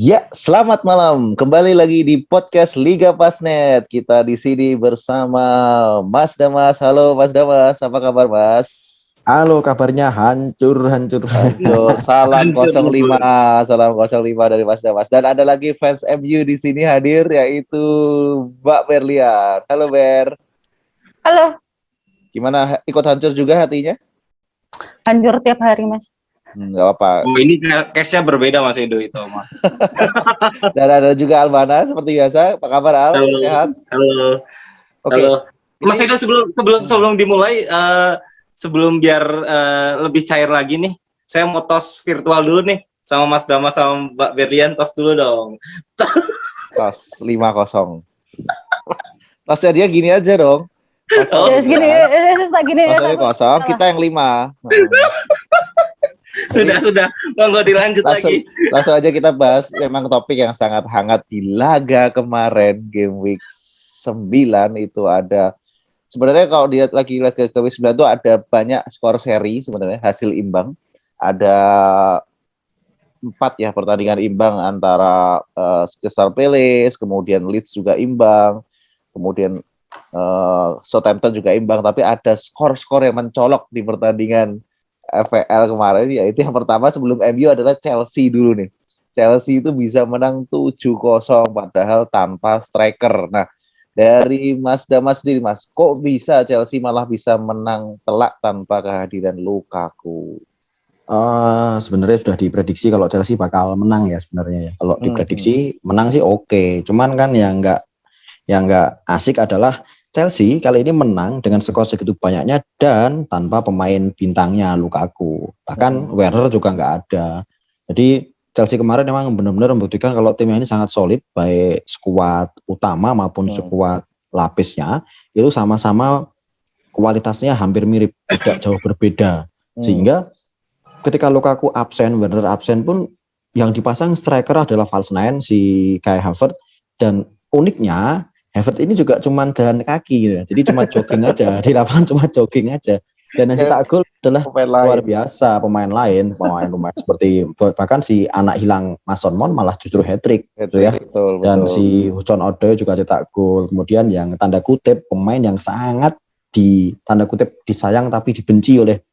Ya, selamat malam. Kembali lagi di podcast Liga Pasnet. Kita di sini bersama Mas Damas. Halo Mas Damas, apa kabar Mas? Halo, kabarnya hancur. Hancur. Salam Hancur 05, bubur. salam 05 dari Mas Damas. Dan ada lagi fans MU di sini hadir, yaitu Mbak Berlian. Halo Ber. Halo, Gimana, ikut hancur juga hatinya? hancur tiap hari, Mas. Nggak apa. Oh, ini case-nya berbeda Mas Edo itu, Mas. Dan ada juga Albana seperti biasa. Apa kabar Al? Halo. Sehat? Halo. Oke. Halo. Mas Ini- Edo sebelum dimulai sebelum biar lebih cair lagi nih, saya mau tos virtual dulu nih sama Mas Dama sama Mbak Berlian, tos dulu dong. Tos 5-0. Tosnya dia gini aja dong. Oh, Ya, segini, gini. Kosongnya kosong, kita yang 5. Sudah. Monggo dilanjut lagi. Langsung aja kita bahas memang topik yang sangat hangat di laga kemarin, game week 9 itu ada. Sebenarnya kalau dilihat lagi laga ke week 9 itu ada banyak skor seri sebenarnya, hasil imbang. Ada 4 ya pertandingan imbang antara Crystal Palace, kemudian Leeds juga imbang, kemudian Southampton juga imbang, tapi ada skor-skor yang mencolok di pertandingan FPL kemarin, yaitu yang pertama sebelum MU adalah Chelsea dulu nih. Chelsea itu bisa menang 7-0 padahal tanpa striker. Nah, dari Mas Damas sendiri, Mas, kok bisa Chelsea malah bisa menang telak tanpa kehadiran Lukaku? Sebenarnya sudah diprediksi kalau Chelsea bakal menang ya sebenarnya ya. Kalau diprediksi menang sih oke. Cuman kan yang nggak asik adalah Chelsea kali ini menang dengan skor segitu banyaknya dan tanpa pemain bintangnya Lukaku. Bahkan Werner juga nggak ada. Jadi Chelsea kemarin memang benar-benar membuktikan kalau timnya ini sangat solid, baik skuad utama maupun skuad lapisnya itu sama-sama kualitasnya hampir mirip, tidak jauh berbeda. Sehingga ketika Lukaku absen, Werner absen pun yang dipasang striker adalah false nine si Kai Havertz, dan uniknya Havertz ini juga cuma jalan kaki gitu. Jadi cuma jogging aja di lapangan, cuma jogging aja. Dan yang cetak gol adalah luar biasa, pemain seperti bahkan si anak hilang Mason Mount malah justru hat-trick gitu ya. Betul. Dan si Hudson Odoi juga cetak gol. Kemudian yang tanda kutip pemain yang sangat tanda kutip disayang tapi dibenci oleh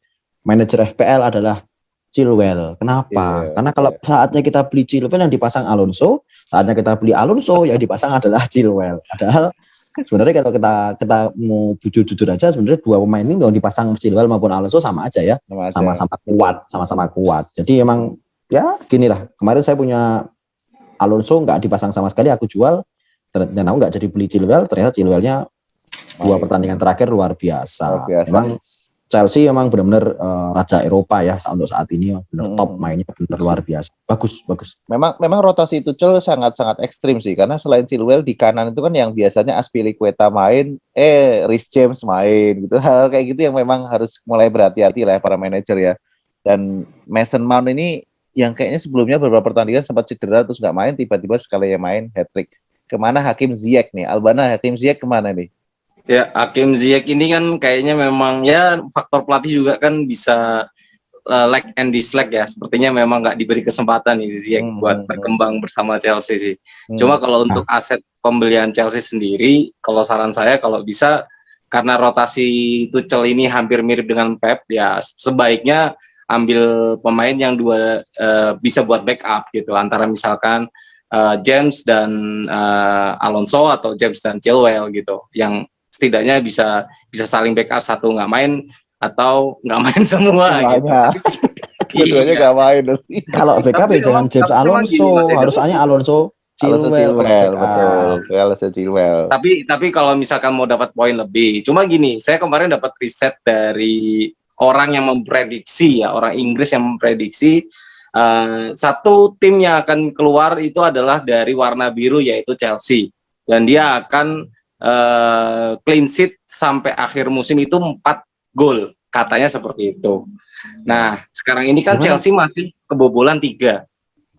manajer FPL adalah Chilwell. Kenapa? Karena kalau saatnya kita beli Chilwell yang dipasang Alonso, saatnya kita beli Alonso yang dipasang adalah Chilwell. Padahal sebenarnya kalau kita mau jujur aja, sebenarnya dua pemain ini yang dipasang Chilwell maupun Alonso sama aja ya, sama-sama kuat. Jadi emang ya gini lah. Kemarin saya punya Alonso nggak dipasang sama sekali, aku jual dan aku nggak jadi beli Chilwell. Ternyata Chilwellnya dua pertandingan terakhir luar biasa. Memang Chelsea memang benar-benar raja Eropa ya untuk saat ini, benar top mainnya, benar luar biasa, bagus. Memang rotasi Tuchel sangat ekstrim sih, karena selain Chilwell di kanan itu kan yang biasanya Azpilicueta main, Reece James main gitu, hal kayak gitu yang memang harus mulai berhati-hati lah para manajer ya. Dan Mason Mount ini yang kayaknya sebelumnya beberapa pertandingan sempat cedera terus nggak main, tiba-tiba sekali yang main hat-trick. Kemana Hakim Ziyech nih? Albana, Hakim Ziyech kemana nih? Ya, Hakim Ziyech ini kan kayaknya memang ya faktor pelatih juga kan bisa like and dislike ya. Sepertinya memang nggak diberi kesempatan nih Ziyech buat berkembang bersama Chelsea sih. Cuma kalau untuk aset pembelian Chelsea sendiri, kalau saran saya kalau bisa, karena rotasi Tuchel ini hampir mirip dengan Pep, ya sebaiknya ambil pemain yang dua bisa buat backup gitu. Antara misalkan James dan Alonso atau James dan Chilwell gitu, yang setidaknya bisa saling backup, satu nggak main atau nggak main semua gitu. Keduanya nggak main. Kalau backup ya jangan James Alonso, harusnya Alonso Chilwell. Chilwell. Tapi kalau misalkan mau dapat poin lebih, cuma gini, saya kemarin dapat riset dari orang yang memprediksi ya, orang Inggris yang memprediksi satu tim yang akan keluar itu adalah dari warna biru, yaitu Chelsea, dan dia akan clean sheet sampai akhir musim itu 4 gol, katanya seperti itu. Nah, sekarang ini kan Chelsea masih kebobolan 3.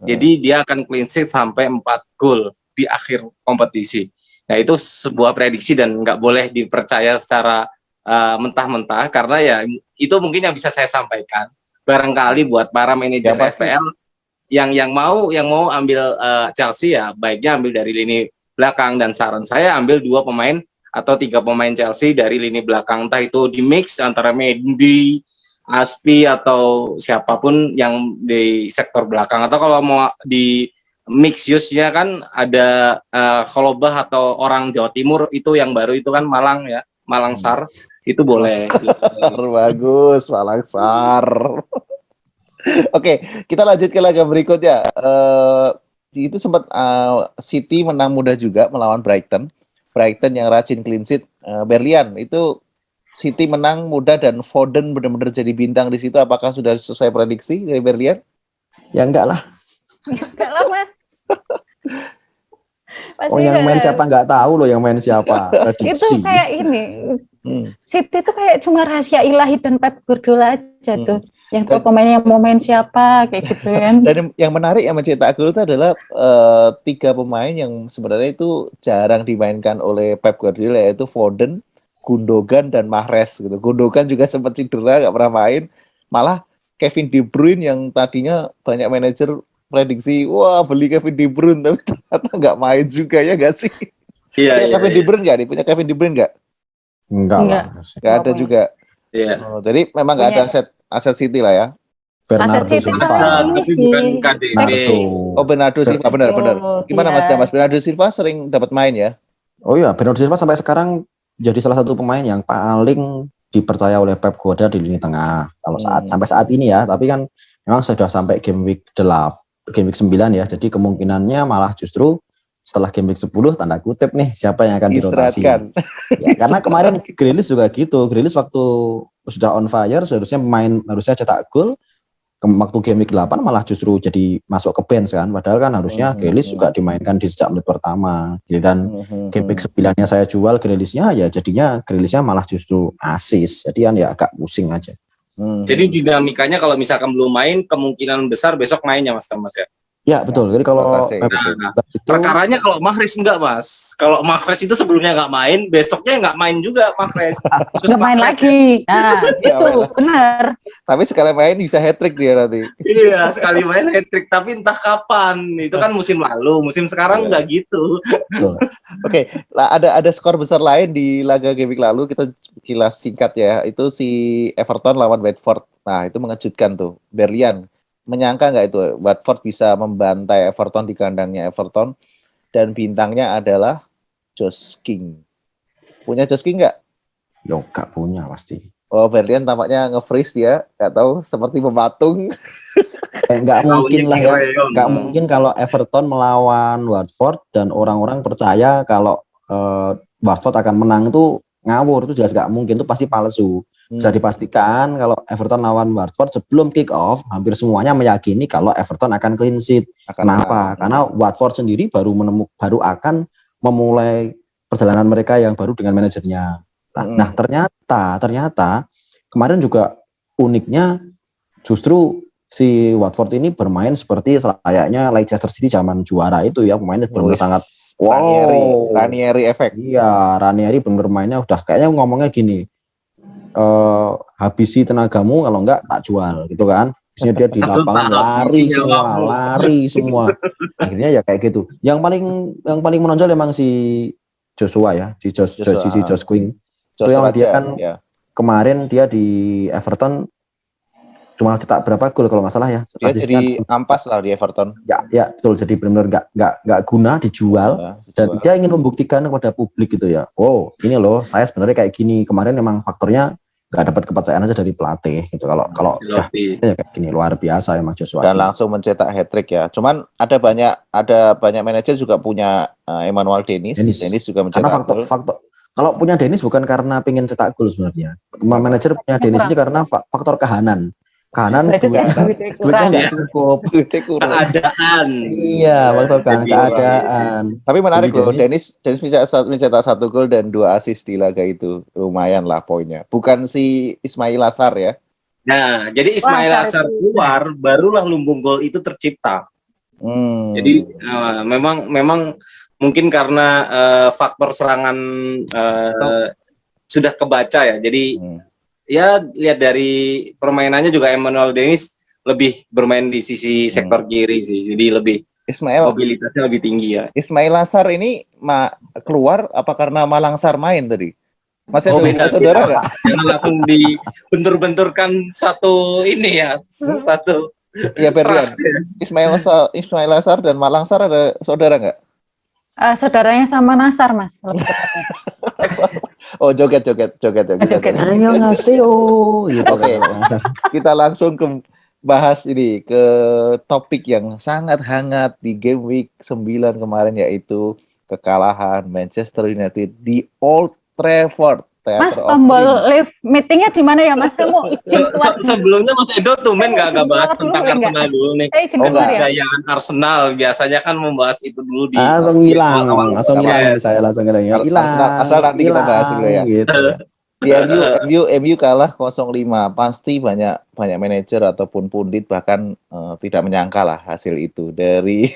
Jadi dia akan clean sheet sampai 4 gol di akhir kompetisi. Nah, itu sebuah prediksi dan nggak boleh dipercaya secara mentah-mentah, karena ya itu mungkin yang bisa saya sampaikan. Barangkali buat para manajer FPL yang mau ambil Chelsea ya baiknya ambil dari lini belakang, dan saran saya ambil 2 pemain atau 3 pemain Chelsea dari lini belakang, entah itu di mix antara Mendy, Aspi atau siapapun yang di sektor belakang, atau kalau mau di mix use-nya kan ada Kolobah atau orang Jawa Timur itu yang baru itu kan Malang ya, Malang Sar itu boleh. Bagus, Malangsar. Oke, kita lanjut ke laga berikutnya. Itu sempat City menang mudah juga melawan Brighton. Brighton yang rajin clean sheet. Berlian itu City menang mudah dan Foden benar-benar jadi bintang di situ. Apakah sudah sesuai prediksi dari Berlian? Ya enggak lah. Enggak lah, Mas. Oh, yang main siapa nggak tahu loh yang main siapa. Prediksi. Itu kayak ini. City itu kayak cuma rahasia ilahi dan Pep Guardiola aja tuh. Yang tahu pemainnya mau main siapa kayak gitu kan. Dan yang menarik yang mencetak gol itu adalah 3 pemain yang sebenarnya itu jarang dimainkan oleh Pep Guardiola, yaitu Foden, Gundogan dan Mahrez gitu. Gundogan juga sempat cedera nggak pernah main. Malah Kevin De Bruyne yang tadinya banyak manajer prediksi wah beli Kevin De Bruyne tapi ternyata nggak main juga, ya nggak sih? Iya. Kevin De Bruyne nggak nih? Punya Kevin De Bruyne nggak? Enggak lah. Nggak ada juga. Iya. Jadi memang nggak ada aset City lah ya. Bernardo Silva. Tapi bukan KDB. Oh, Bernardo Silva, benar. Gimana Mas Bernardo Silva sering dapat main ya? Oh iya, Bernardo Silva sampai sekarang jadi salah satu pemain yang paling dipercaya oleh Pep Guardiola di lini tengah. Kalau sampai saat ini ya, tapi kan memang sudah sampai game week 9 ya. Jadi kemungkinannya malah justru setelah game week 10 tanda kutip nih siapa yang akan dirotasi. Ya, karena kemarin Grealish juga gitu. Grealish waktu sudah on fire harusnya cetak gol. Waktu game week 8 malah justru jadi masuk ke bench kan, padahal kan harusnya Grealish juga dimainkan di sejak menit pertama. Dan game week 9-nya saya jual Grealish-nya, ya jadinya Grealish-nya malah justru assist. Jadi kan ya agak pusing aja. Jadi dinamikanya kalau misalkan belum main, kemungkinan besar besok mainnya Mas Thomas ya. Ya betul. Jadi kalau perkaranya kalau Mahrez enggak Mas. Kalau Mahrez itu sebelumnya nggak main, besoknya nggak main juga Mahrez. Nggak main lagi. Nah itu benar. Tapi sekali main bisa hat-trick dia nanti. Iya, sekali main hat-trick, tapi entah kapan. Itu kan musim lalu, musim sekarang nggak gitu. Oke, ada skor besar lain di laga game week lalu, kita kilas singkat ya. Itu si Everton lawan Watford. Nah, itu mengejutkan tuh. Berlian menyangka nggak itu Watford bisa membantai Everton di kandangnya Everton, dan bintangnya adalah Josh King. Punya Josh King nggak? Yo, nggak punya pasti. Oh, Berlian tampaknya nge-freeze dia, nggak tahu seperti mematung. Nggak mungkin lah ya, nggak mungkin kalau Everton melawan Watford dan orang-orang percaya kalau Watford akan menang itu ngawur, itu jelas nggak mungkin, itu pasti palsu. Bisa dipastikan kalau Everton lawan Watford sebelum kick off hampir semuanya meyakini kalau Everton akan clean sheet. Kenapa? Karena Watford sendiri baru akan memulai perjalanan mereka yang baru dengan manajernya. Nah, ternyata kemarin juga uniknya justru si Watford ini bermain seperti layaknya Leicester City zaman juara itu ya, pemainnya benar-benar sangat Ranieri efek. Iya, Ranieri benar mainnya udah kayaknya ngomongnya gini. Habisi tenagamu, kalau enggak tak jual gitu kan. Biasanya dia di lapangan lari semua. Akhirnya ya kayak gitu. Yang paling menonjol emang si Joshua ya, si Josh King. Itu yang dia kan kemarin dia di Everton cuma cetak berapa gol kalau nggak salah ya. Dia jadi ampas lah di Everton. Ya betul, jadi benar-benar nggak guna, dijual. Dan dia ingin membuktikan kepada publik gitu ya. Oh ini loh, saya sebenarnya kayak gini. Kemarin memang faktornya nggak dapat kepercayaan aja dari pelatih gitu. Kalau ya kayak gini luar biasa emang Joshua. Dan langsung mencetak hat-trick ya. Cuman ada banyak manajer juga punya Emmanuel Dennis juga mencetak. Karena faktor kalau punya Dennis bukan karena pengen cetak gol sebenarnya. Manajer punya Dennis ini karena faktor kahanan duitnya nggak cukup. Keadaan. Iya, faktor keadaan. Tapi menarik loh, Dennis bisa mencetak 1 gol dan 2 assist di laga itu. Lumayan lah poinnya. Bukan si Ismail Assar ya. Nah, jadi Ismail Assar keluar, barulah lumbung gol itu tercipta. Jadi memang mungkin karena faktor serangan sudah kebaca ya. Jadi ya lihat dari permainannya juga Emmanuel Dennis lebih bermain di sisi sektor kiri sih. Jadi lebih mobilitasnya lebih tinggi ya. Ismail Lassar ini keluar apa karena Malangsar main tadi? Masih ada beda, saudara nggak? Jangan langsung dibentur-benturkan satu ini ya, satu. Iya Berlian. Ismail Lassar dan Malangsar ada saudara nggak? Saudaranya sama Nasar, Mas. Oh, joget. Ayo ngasih gitu. Oke. Kita langsung ke bahas ini ke topik yang sangat hangat di game week 9 kemarin, yaitu kekalahan Manchester United di Old Trafford. Mas, tombol live meetingnya di mana ya, Mas? Saya mau izin keluar. Sebelumnya Mas Edo tumen nggak bahas tentang Arsenal dulu nih. Kegayaan Arsenal biasanya kan membahas itu dulu di. Langsung hilang ini saya langsung hilang. Asal nanti kita bahas dulu ya. Gitu. Di MU kalah 0-5. Pasti banyak manajer ataupun pundit bahkan tidak menyangka lah hasil itu. Dari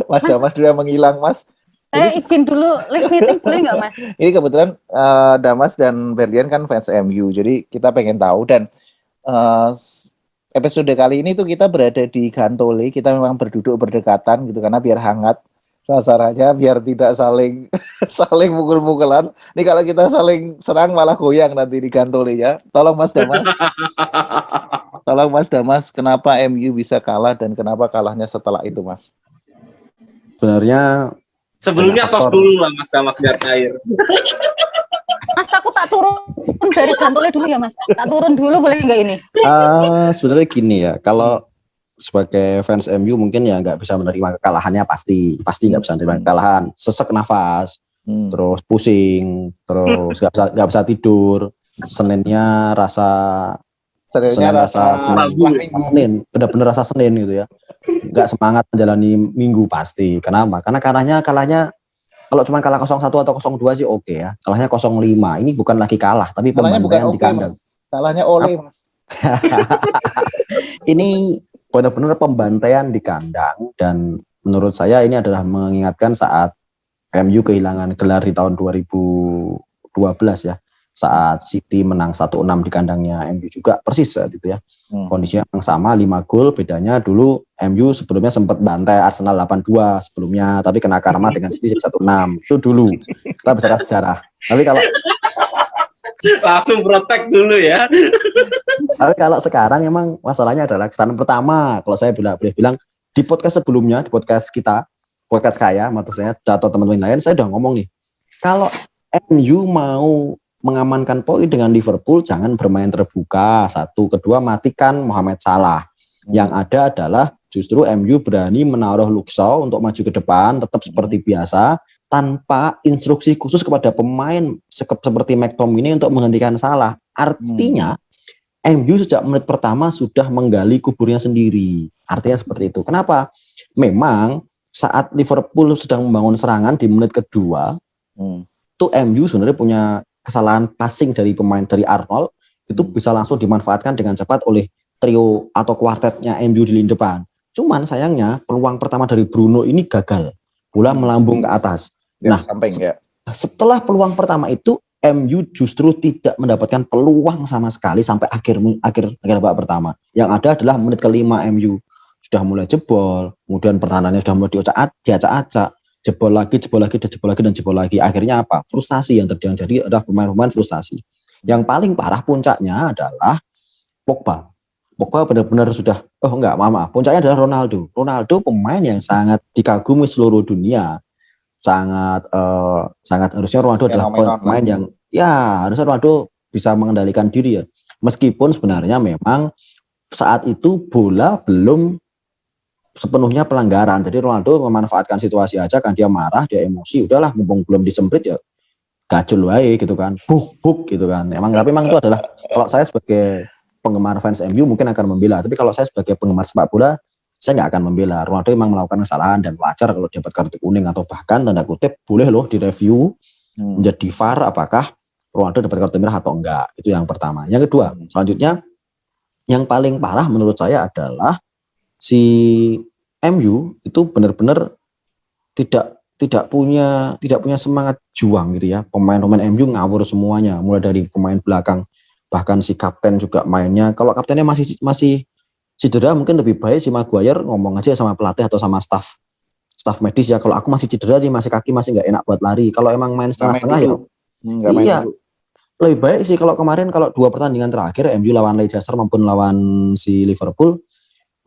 Mas Damas sudah menghilang, Mas. Saya izin dulu live meeting boleh nggak, Mas? Ini kebetulan Damas dan Berlian kan fans MU, jadi kita pengen tahu. Dan episode kali ini tuh kita berada di Gantole, kita memang berduduk berdekatan gitu karena biar hangat sasarannya, biar tidak saling mukul-mukulan. Ini kalau kita saling serang malah goyang nanti di Gantole ya. Tolong Mas Damas, kenapa MU bisa kalah dan kenapa kalahnya setelah itu, Mas? Sebenarnya sebelumnya tos dulu lah Mas biar cair. Mas, aku tak turun dari Gantole dulu ya, Mas. Tak turun dulu boleh nggak ini? Sebenarnya gini ya, kalau sebagai fans MU mungkin ya nggak bisa menerima kekalahannya, pasti nggak bisa menerima kekalahan, sesek nafas, terus pusing, terus nggak bisa tidur, Seninnya rasa Senin, benar-benar rasa Senin gitu ya. Nggak semangat menjalani minggu pasti. Kenapa? Karena kalahnya kalau cuma kalah 0-1 atau 0-2 sih oke ya. Kalahnya 0-5. Ini bukan lagi kalah, tapi pembantaian di kandang. Kalahnya oleh, Mas. Ini benar-benar pembantaian di kandang, dan menurut saya ini adalah mengingatkan saat MU kehilangan gelar di tahun 2012 ya. Saat City menang 1-6 di kandangnya MU juga persis saat itu ya. Kondisinya yang sama, 5 gol, bedanya dulu MU sebelumnya sempat bantai Arsenal 8-2 sebelumnya, tapi kena karma dengan City 1-6. Itu dulu. Kita bicara sejarah. Tapi kalau langsung protek dulu ya. Tapi kalau sekarang emang masalahnya adalah kesalahan pertama. Kalau saya boleh bilang di podcast sebelumnya, di podcast saya, maksudnya atau teman-teman lain, saya udah ngomong nih, kalau MU mau mengamankan poin dengan Liverpool, jangan bermain terbuka. Satu, kedua, matikan Mohamed Salah. Yang ada adalah justru MU berani menaruh Luke Shaw untuk maju ke depan, tetap seperti biasa, tanpa instruksi khusus kepada pemain seperti McTominay untuk menghentikan Salah. Artinya MU sejak menit pertama sudah menggali kuburnya sendiri. Artinya seperti itu. Kenapa? Memang saat Liverpool sedang membangun serangan di menit kedua, itu MU sebenarnya punya kesalahan passing dari pemain dari Arnold, itu bisa langsung dimanfaatkan dengan cepat oleh trio atau kuartetnya MU di lini depan. Cuman sayangnya peluang pertama dari Bruno ini gagal, bola melambung ke atas. Setelah peluang pertama itu MU justru tidak mendapatkan peluang sama sekali sampai akhir babak pertama. Yang ada adalah menit kelima MU sudah mulai jebol, kemudian pertahanannya sudah mulai diacak-acak. Jebol lagi. Akhirnya apa? Frustasi yang terjadi adalah pemain-pemain frustasi. Yang paling parah puncaknya adalah Pogba. Pogba benar-benar sudah, puncaknya adalah Ronaldo. Ronaldo pemain yang sangat dikagumi seluruh dunia. Sangat harusnya Ronaldo adalah pemain yang harusnya Ronaldo bisa mengendalikan diri ya. Meskipun sebenarnya memang saat itu bola belum sepenuhnya pelanggaran. Jadi Ronaldo memanfaatkan situasi aja, kan dia marah, dia emosi, udahlah mumpung belum disemprit ya gacul wae gitu kan. Buk gitu kan. Tapi memang itu adalah, kalau saya sebagai penggemar fans MU mungkin akan membela, tapi kalau saya sebagai penggemar sepak bola saya nggak akan membela. Ronaldo memang melakukan kesalahan dan wajar kalau dapat kartu kuning, atau bahkan tanda kutip boleh loh direview menjadi VAR apakah Ronaldo dapat kartu merah atau enggak. Itu yang pertama. Yang kedua, selanjutnya yang paling parah menurut saya adalah si MU itu benar-benar tidak punya semangat juang gitu ya. Pemain-pemain MU ngawur semuanya, mulai dari pemain belakang, bahkan si kapten juga mainnya. Kalau kaptennya masih cedera mungkin lebih baik si Maguire ngomong aja sama pelatih atau sama staff medis ya, kalau aku masih cedera nih, masih kaki masih nggak enak buat lari. Kalau emang main setengah-setengah ya nggak main iya dulu. lebih baik sih. Kalau kemarin kalau 2 pertandingan terakhir MU lawan Leicester maupun lawan si Liverpool,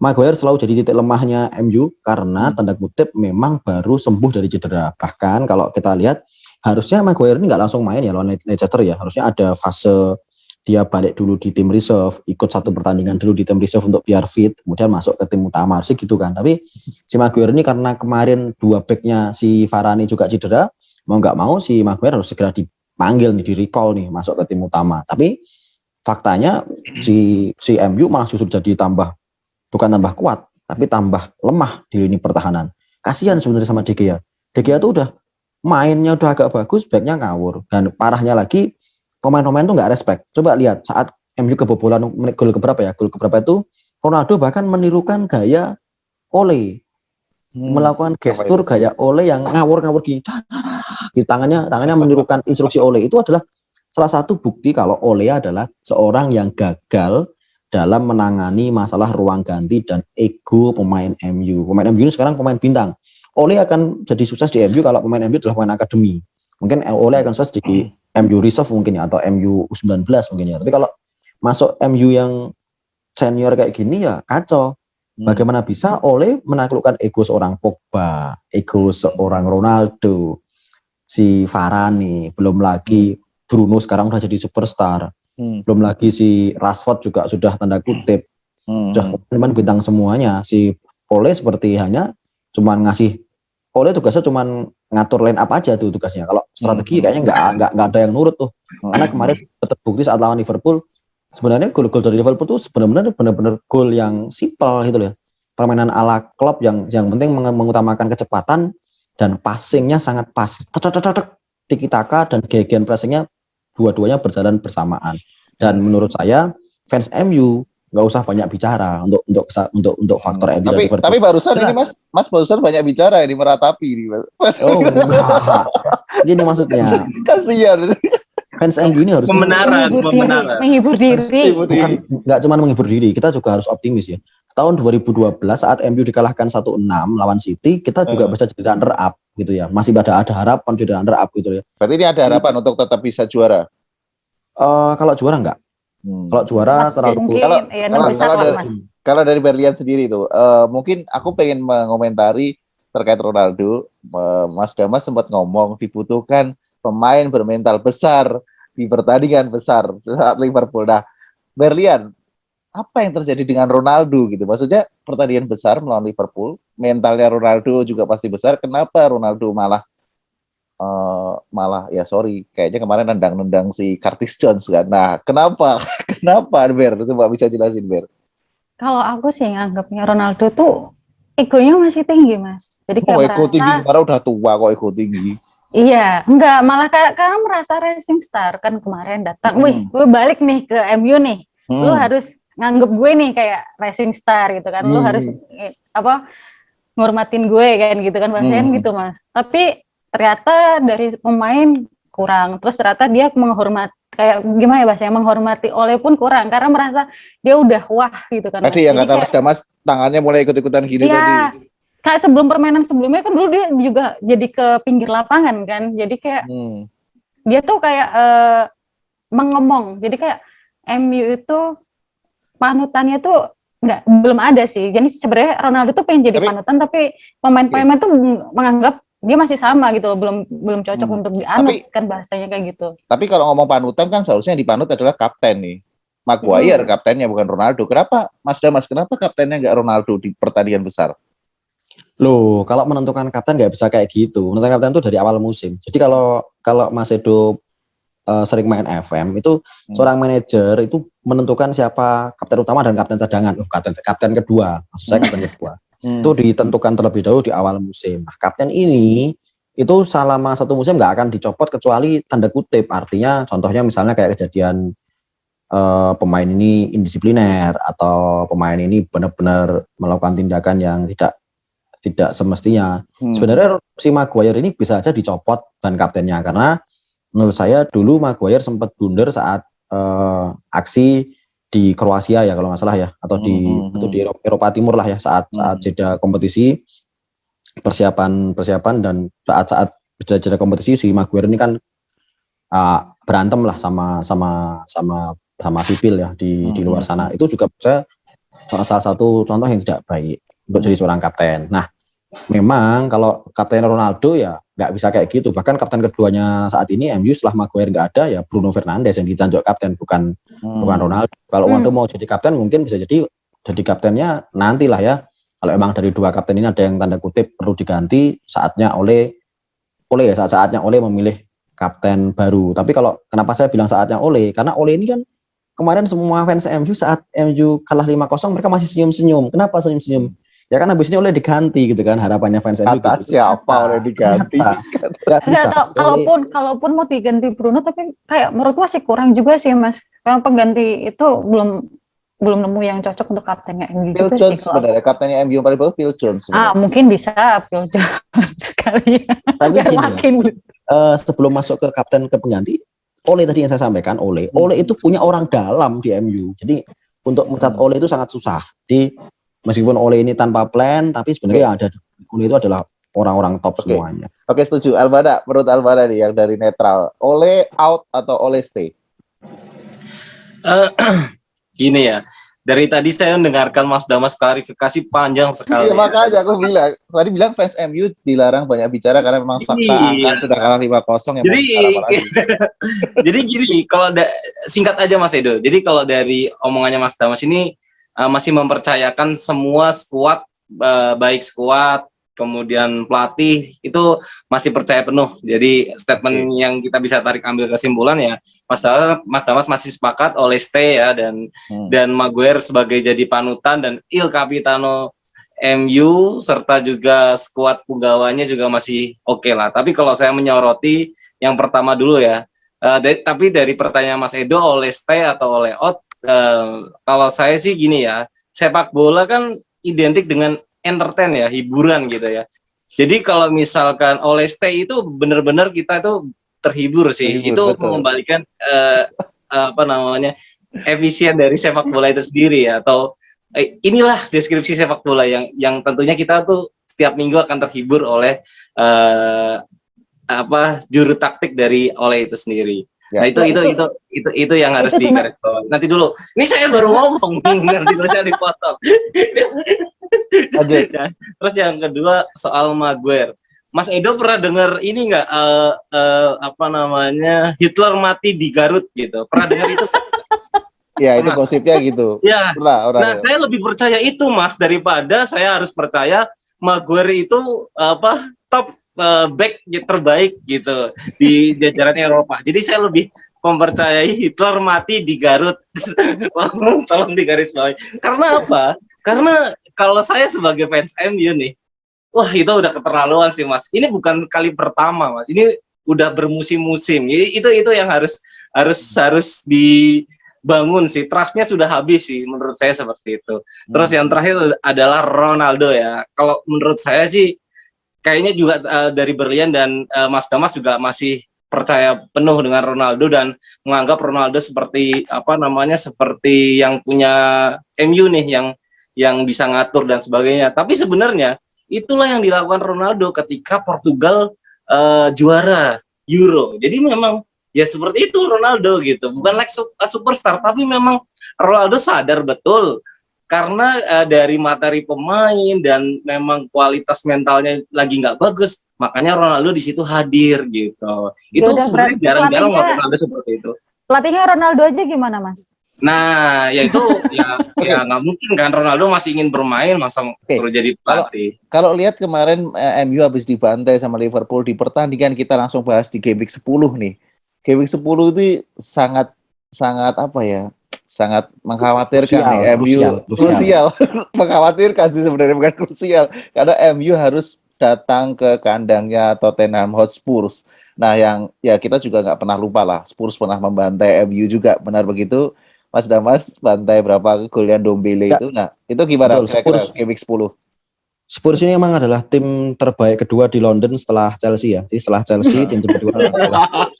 Maguire selalu jadi titik lemahnya MU karena tanda kutip memang baru sembuh dari cedera. Bahkan kalau kita lihat harusnya Maguire ini nggak langsung main ya lawan Leicester ya, harusnya ada fase dia balik dulu di tim reserve, ikut 1 pertandingan dulu di tim reserve untuk biar fit, kemudian masuk ke tim utama sih gitu kan. Tapi si Maguire ini karena kemarin 2 backnya si Varane juga cedera, mau nggak mau si Maguire harus segera dipanggil nih, di recall nih masuk ke tim utama. Tapi faktanya si MU malah justru jadi bukan tambah kuat, tapi tambah lemah di lini pertahanan. Kasihan sebenarnya sama De Gea. De Gea tuh udah mainnya udah agak bagus, backnya ngawur, dan parahnya lagi pemain-pemain tuh nggak respect. Coba lihat saat MU kebobolan gol keberapa itu Ronaldo bahkan menirukan gaya Ole, melakukan gestur gaya Ole yang ngawur-ngawur gini, di tangannya menirukan instruksi Ole. Itu adalah salah satu bukti kalau Ole adalah seorang yang gagal dalam menangani masalah ruang ganti dan ego pemain MU. Pemain MU ini sekarang pemain bintang. Ole akan jadi sukses di MU kalau pemain MU adalah pemain akademi. Mungkin Ole akan sukses di MU Reserve mungkin ya, atau MU U19 mungkin ya. Tapi kalau masuk MU yang senior kayak gini ya kacau. Bagaimana bisa Ole menaklukkan ego seorang Pogba, ego seorang Ronaldo, si Varane, belum lagi Bruno sekarang udah jadi superstar. Belum lagi si Rashford juga sudah tanda kutip sudah pemain bintang semuanya. Si Ole seperti hanya cuman Ole tugasnya cuman ngatur line up aja tuh tugasnya. Kalau strategi kayaknya nggak ada yang nurut tuh. Karena kemarin terbukti saat lawan Liverpool, sebenarnya gol-gol dari Liverpool tuh benar-benar gol yang simpel gitu loh. Permainan ala Klopp yang penting mengutamakan kecepatan dan passingnya sangat pas. Tiki taka dan gegen pressingnya dua-duanya berjalan bersamaan. Dan menurut saya fans MU nggak usah banyak bicara untuk faktor MU. Tapi barusan jelas. Ini Mas barusan banyak bicara ini, meratapi ini Mas. Oh enggak. Gini maksudnya. Kasihan. Fans MU ini harus menghibur diri. Bukan nggak cuma menghibur diri, kita juga harus optimis ya. Tahun 2012 saat MU dikalahkan 1-6 lawan City, kita juga bisa jadi runner up gitu ya. Masih ada harapan jadi runner up gitu ya. Berarti ini ada harapan untuk tetap bisa juara. Kalau juara enggak. Kalau juara terlalu kalau dari Berlian sendiri tuh mungkin aku pengen mengomentari terkait Ronaldo. Mas Damas sempat ngomong dibutuhkan pemain bermental besar di pertandingan besar saat Liverpool. Nah, Berlian, apa yang terjadi dengan Ronaldo gitu? Maksudnya pertandingan besar melawan Liverpool, mentalnya Ronaldo juga pasti besar. Kenapa Ronaldo malah kayaknya kemarin nendang si Curtis Jones kan. Nah, kenapa Ber? Itu Mbak bisa jelasin, Ber? Kalau aku sih nganggapnya Ronaldo tuh egonya masih tinggi, Mas. Jadi kayak ego tinggi, karena udah tua kok ego tinggi. Iya, enggak, malah karena merasa rising star kan kemarin datang. Wih, gue balik nih ke MU nih. Lu harus nganggep gue nih kayak rising star gitu kan. Lu harus ngormatin gue kan gitu kan, bahasanya gitu, Mas. Tapi ternyata dari pemain kurang, terus ternyata dia kayak gimana ya bahasanya, menghormati Ole pun kurang karena merasa dia udah wah gitu kan. Tadi yang kata Mas Damas tangannya mulai ikut-ikutan gini tadi. Kayak sebelum permainan sebelumnya kan dulu dia juga jadi ke pinggir lapangan kan, jadi kayak dia tuh kayak mengomong, jadi kayak MU itu panutannya tuh belum ada sih. Jadi sebenarnya Ronaldo tuh pengen jadi panutan, tapi pemain-pemain tuh menganggap dia masih sama gitu loh, belum cocok untuk dianut kan bahasanya kayak gitu. Tapi kalau ngomong panutan kan seharusnya yang dipanut adalah kapten nih. Maguire kaptennya bukan Ronaldo. Kenapa Mas Damas, kenapa kaptennya nggak Ronaldo di pertandingan besar? Loh, kalau menentukan kapten nggak bisa kayak gitu. Menentukan kapten itu dari awal musim. Jadi kalau Mas Edo sering main FM itu seorang manajer itu menentukan siapa kapten utama dan kapten cadangan. Kapten kedua, maksud saya kapten kedua. Itu ditentukan terlebih dahulu di awal musim. Nah, kapten ini itu selama 1 musim nggak akan dicopot kecuali tanda kutip. Artinya contohnya misalnya kayak kejadian pemain ini indisipliner atau pemain ini benar-benar melakukan tindakan yang tidak semestinya. Sebenarnya si Maguire ini bisa aja dicopot ban kaptennya karena menurut saya dulu Maguire sempat blunder saat aksi di Kroasia ya kalau nggak salah ya, atau di Eropa Timur lah ya, saat jeda kompetisi, persiapan dan saat jeda kompetisi si Maguire ini kan berantem lah sama sipil ya di luar sana. Itu juga saya salah satu contoh yang tidak baik untuk jadi seorang kapten. Nah, memang kalau kapten Ronaldo ya nggak bisa kayak gitu. Bahkan kapten keduanya saat ini MU setelah Maguire nggak ada ya Bruno Fernandes yang ditunjuk kapten, bukan Ronaldo. Kalau Ronaldo mau jadi kapten mungkin bisa jadi kaptennya nantilah ya. Kalau emang dari dua kapten ini ada yang tanda kutip perlu diganti, saatnya saatnya Ole memilih kapten baru. Tapi kalau kenapa saya bilang saatnya Ole? Karena Ole ini kan kemarin semua fans MU saat MU kalah 5-0 mereka masih senyum-senyum. Kenapa senyum-senyum? Ya kan habis ini Ole diganti gitu kan, harapannya fans MU Kata gitu. siapa Ole diganti? Nggak bisa. Kalaupun mau diganti Bruno, tapi kayak menurut gua sih kurang juga sih Mas. Yang pengganti itu belum nemu yang cocok untuk kaptennya MU Phil juga Jones sih. sebenarnya kaptennya MU yang paling bagus Phil Jones sebenarnya. Mungkin bisa Phil Jones sekali. Tapi gini, sebelum masuk ke kapten ke pengganti, Ole tadi yang saya sampaikan, Ole itu punya orang dalam di MU. Jadi untuk mencat Ole itu sangat susah. Meskipun Ole ini tanpa plan, tapi sebenarnya ada Ole itu adalah orang-orang top semuanya. Oke, setuju. Albada, menurut Albada nih yang dari netral, Ole out atau Ole stay? Gini ya, dari tadi saya mendengarkan Mas Damas klarifikasi panjang sekali. Iya, makanya aku bilang fans MU dilarang banyak bicara karena memang fakta angka sudah kalah 5-0 yang jadi gini, kalau singkat aja Mas Edo. Jadi kalau dari omongannya Mas Damas ini masih mempercayakan semua skuad, baik skuad kemudian pelatih itu masih percaya penuh. Jadi statement yang kita bisa tarik ambil kesimpulan ya, Mas Damas masih sepakat oleh stay ya, dan Maguire sebagai jadi panutan dan Il Capitano MU serta juga skuad punggawanya juga masih oke lah. Tapi kalau saya menyoroti yang pertama dulu ya, tapi dari pertanyaan Mas Edo, oleh stay atau oleh out, kalau saya sih gini ya, sepak bola kan identik dengan entertain ya, hiburan gitu ya. Jadi kalau misalkan oleh stay itu benar-benar kita itu terhibur sih. Itu betul. Mengembalikan efisien dari sepak bola itu sendiri ya, atau inilah deskripsi sepak bola yang tentunya kita tuh setiap minggu akan terhibur oleh juru taktik dari Ole itu sendiri. Ya. Nah itu yang harus digarisbawahi. Nanti dulu, ini saya baru ngomong, nanti saya dipotong. Ya. Terus yang kedua soal Maguire. Mas Edo pernah dengar ini nggak Hitler mati di Garut gitu? Pernah dengar itu? Ya itu gosipnya gitu. Ya. Nah saya lebih percaya itu Mas daripada saya harus percaya Maguire itu top back terbaik gitu di jajaran Eropa. Jadi saya lebih mempercayai Hitler mati di Garut. Tolong digarisbawahi. Karena apa? Karena kalau saya sebagai fans MU nih, wah itu udah keterlaluan sih Mas. Ini bukan kali pertama Mas. Ini udah bermusim-musim. Itu yang harus dibangun sih. Trustnya sudah habis sih menurut saya seperti itu. Terus yang terakhir adalah Ronaldo ya. Kalau menurut saya sih kayaknya juga dari Berlian dan Mas Damas juga masih percaya penuh dengan Ronaldo dan menganggap Ronaldo seperti seperti yang punya MU nih yang bisa ngatur dan sebagainya. Tapi sebenarnya itulah yang dilakukan Ronaldo ketika Portugal juara Euro. Jadi memang ya seperti itu Ronaldo gitu. Bukan like superstar, tapi memang Ronaldo sadar betul karena dari materi pemain dan memang kualitas mentalnya lagi nggak bagus, makanya Ronaldo di situ hadir gitu. Itu sebenarnya jarang-jarang Ronaldo seperti itu. Pelatihnya Ronaldo aja gimana Mas? Nah, ya itu ya nggak mungkin kan, Ronaldo masih ingin bermain, masa suruh jadi pelatih. Kalau lihat kemarin MU habis dibantai sama Liverpool di pertandingan, kita langsung bahas di Game Week 10 nih. Game Week 10 itu sangat mengkhawatirkan krusial. Mengkhawatirkan sih sebenarnya, bukan krusial, karena MU harus datang ke kandangnya Tottenham Hotspur. Nah ya kita juga nggak pernah lupa lah, Spurs pernah membantai MU juga, benar begitu Mas Damas? Bantai berapa golnya Ndombele itu? Nah itu gimana kira-kira Game Week 10? Spurs ini memang adalah tim terbaik kedua di London setelah Chelsea ya. Jadi setelah Chelsea tim kedua adalah Spurs.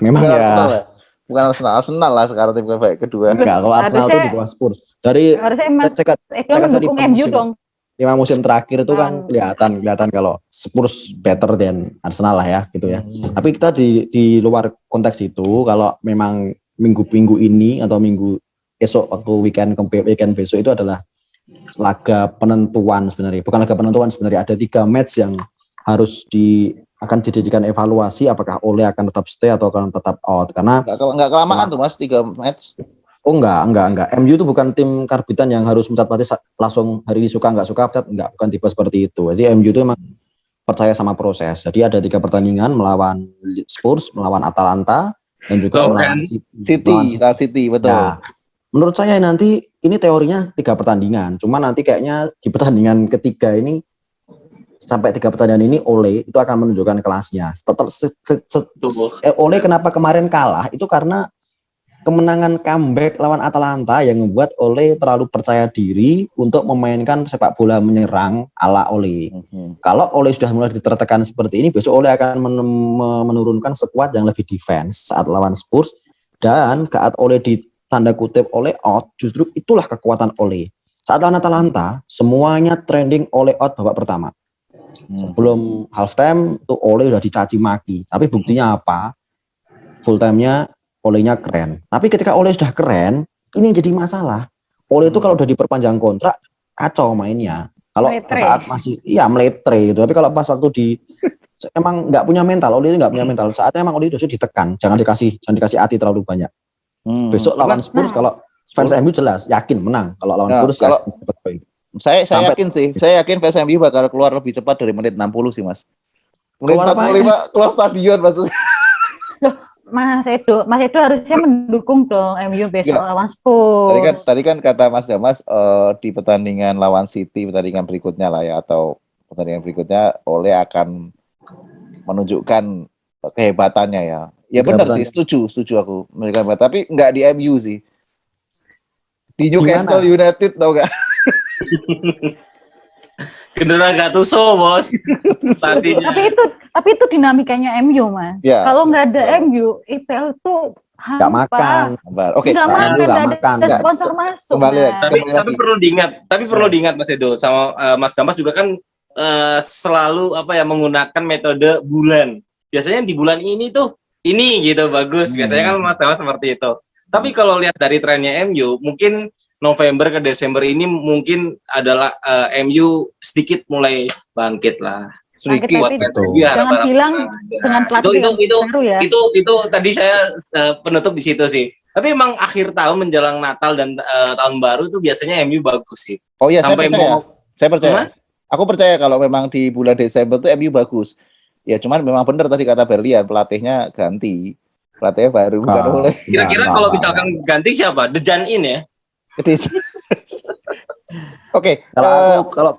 Memang ya. bukan Arsenal lah sekarang tim terbaik kedua. Enggak, kalau Arsenal itu di bawah Spurs. Dari Harusnya Mas cek Edo aja di mendukung MU dong. 5 musim terakhir itu kan Kan. kelihatan kalau Spurs better than Arsenal lah ya gitu ya. Hmm. Tapi kita di luar konteks itu, kalau memang minggu ini atau minggu esok waktu weekend besok itu adalah laga penentuan sebenarnya. Bukan laga penentuan sebenarnya, ada 3 match yang harus akan dijadikan evaluasi apakah Ole akan tetap stay atau akan tetap out, karena Nggak kelamaan tuh Mas 3 match. Oh enggak. MU itu bukan tim karbitan yang harus mencat pelatih langsung hari ini suka enggak suka pecat, enggak, bukan tipe seperti itu. Jadi MU itu memang percaya sama proses. Jadi ada 3 pertandingan melawan Spurs, melawan Atalanta, dan juga melawan City, betul. Nah, menurut saya nanti ini teorinya 3 pertandingan. Cuma nanti kayaknya di pertandingan ketiga ini sampai 3 pertandingan ini Ole itu akan menunjukkan kelasnya. Ole kenapa kemarin kalah itu karena kemenangan comeback lawan Atalanta yang membuat Ole terlalu percaya diri untuk memainkan sepak bola menyerang ala Ole. Kalau Ole sudah mulai ditertekan seperti ini, besok Ole akan menurunkan skuad yang lebih defense saat lawan Spurs, dan saat Ole di tanda kutip Ole out, justru itulah kekuatan Ole. Saat lawan Atalanta, semuanya trending Ole out babak pertama. Sebelum halftime tuh Ole udah dicaci maki, tapi buktinya apa? Full time-nya Olehnya keren. Tapi ketika Ole sudah keren, ini jadi masalah. Ole itu kalau udah diperpanjang kontrak, kacau mainnya. Kalau saat masih, meletre gitu. Tapi kalau pas waktu emang nggak punya mental, Ole ini nggak punya mental. Saatnya emang Ole itu ditekan, jangan dikasih hati terlalu banyak. Besok lawan Spurs, kalau fans MU jelas yakin menang. Kalau lawan Spurs, kalau saya yakin sih, saya yakin fans MU bakal keluar lebih cepat dari menit 60 sih Mas. Menit 45 keluar stadion maksudnya. Mas Edo harusnya mendukung dong MU besok lawan Spurs. Tadi kan kata Mas Damas di pertandingan lawan City, pertandingan berikutnya lah ya, atau pertandingan berikutnya Ole akan menunjukkan kehebatannya ya. Ya benar sih, setuju aku. Tapi nggak di MU sih. Di Newcastle United tau gak? Gendera Gattuso bos. Tapi itu dinamikanya MU Mas. Ya. Kalau nggak ada MU, IPL tuh nggak makan. Oke. Nggak makan. Ada sponsor masuk. Tapi perlu diingat Mas Edo sama Mas Damas juga kan selalu menggunakan metode bulan. Biasanya di bulan ini tuh ini gitu bagus. Biasanya kan Mas Damas seperti itu. Tapi kalau lihat dari trennya MU, mungkin November ke Desember ini mungkin adalah MU sedikit mulai bangkit lah. Sedikit. Jangan bilang dengan pelatih baru ya. Itu tadi saya penutup di situ sih. Tapi emang akhir tahun menjelang Natal dan tahun baru itu biasanya MU bagus sih. Oh iya, saya percaya. Aku percaya kalau memang di bulan Desember tuh MU bagus. Ya cuman memang benar tadi kata Berlian, pelatihnya ganti. Pelatihnya baru bukan Ole. Kira-kira kalau misalkan ganti siapa? Dejan In ya? Oke. Kalau